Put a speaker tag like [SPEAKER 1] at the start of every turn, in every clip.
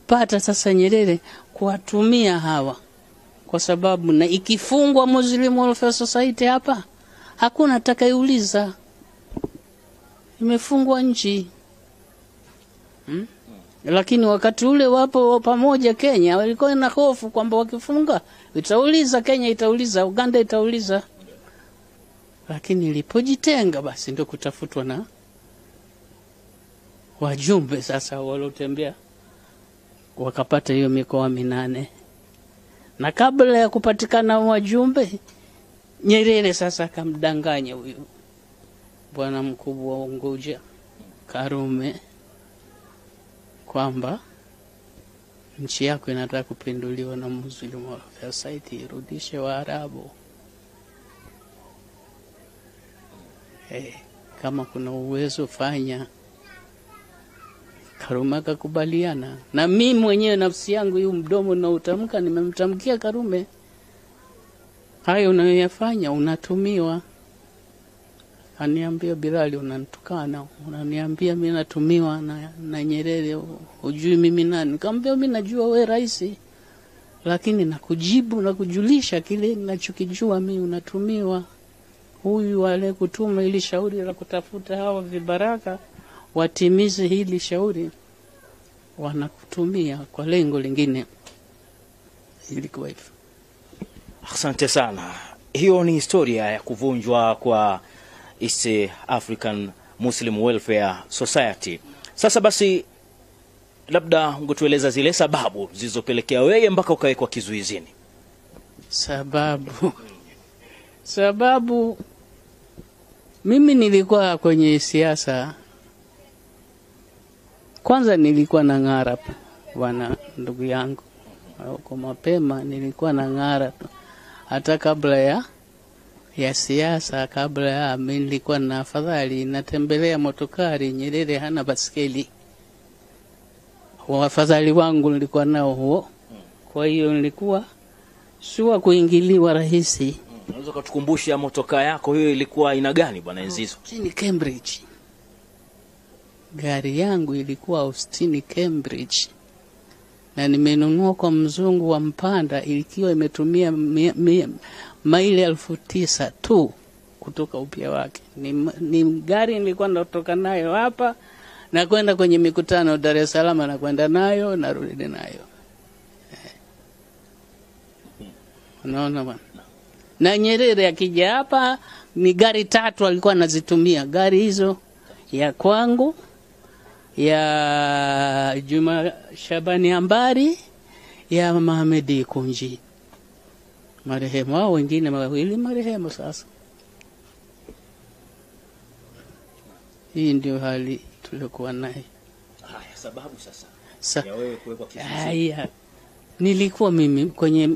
[SPEAKER 1] pata sasa Nyerere kuwatumia hawa, kwa sababu na ikifungwa Muslim Welfare Society hapa hakuna atakayeuliza, imefungwa nchi. Lakini wakati ule wapo pamoja Kenya, walikuwa na hofu kwamba wakifunga itauliza, Kenya itauliza, Uganda itauliza. Lakini ilipojitenga basi ndio kutafutwa na wajumbe sasa walotembea wakapata hiyo mikoa 8. Na kabla ya kupatikana wajumbe, Nyerere sasa akamdanganya huyu bwana mkubwa wa Unguja Karume kwamba nchi yako inataka kupinduliwa na Muslim Welfare Society, irudishe Waarabu. Kama kuna uwezo fanya. Karume akakubaliana. Na mimi mwenyewe nafsi yangu hiyo mdomo na utamka nimemtamkia Karume, hayo unayoyafanya unatumiwa. Aniambia, Bilali unanitukana, unaniambia mimi natumiwa na Nyerere, hujui mimi nani? Nikamwambia mimi najua wewe rais, lakini nakujibu na kujulisha kile ninachokijua mimi, unatumiwa. Huyu wale kutuma ili shauri la kutafuta hawa vibaraka watimize hili shauri, wanakutumia kwa lengo lingine. Ilikuwa hivyo.
[SPEAKER 2] Asante sana. Hiyo ni historia ya kuvunjwa kwa East African Muslim Welfare Society. Sasa basi, labda ungetueleza zile sababu zilizopelekea wewe mpaka ukawekwa kizuizini.
[SPEAKER 1] Sababu mimi nilikuwa kwenye siasa. Kwanza nilikuwa na ng'ara bwana ndugu yangu. Kwa mapema nilikuwa na ng'ara hata kabla ya siasa. Kabla ya mimi nilikuwa na afadhali natembelea motokari. Nyerere hana baskeli, wafadhali wangu nilikuwa nao huo. Kwa hiyo nilikuwa siwa kuingiliwa rahisi.
[SPEAKER 2] Unaweza kutukumbusha motoka yako hiyo ilikuwa aina gani bwana Enzizo?
[SPEAKER 1] Austin Cambridge. Gari yangu ilikuwa Austin Cambridge, na nimenunua kwa mzungu wa Mpanda, ikiwa imetumia maili 9,000 tu kutoka upya wake. Ni gari nilikuwa natoka nayo hapa na kwenda kwenye mikutano Dar es Salaam, na kwenda nayo na rudi nayo. Unaona bwana. Na Nyerere akija hapa ni gari 3 alikuwa anazitumia. Gari hizo ya kwangu, ya Juma Shabani Ambari, ya Mohamed Kunji. Marehemu hao wengine mawili marehemu sasa. Hii ndio hali tulikuwa nayo.
[SPEAKER 2] Haya, sababu sasa ya wewe kuwekwa kizuizini.
[SPEAKER 1] Nilikuwa mimi kwenye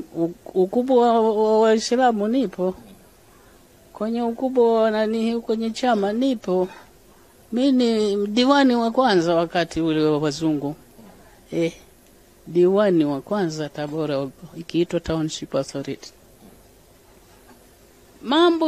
[SPEAKER 1] ukubwa wa Waislamu nipo. Kwenye ukubwa wa nani, kwenye chama nipo. Mimi ni diwani wa kwanza wakati ule wa wazungu. Diwani wa kwanza Tabora, ikiitwa Township Authority. Mambo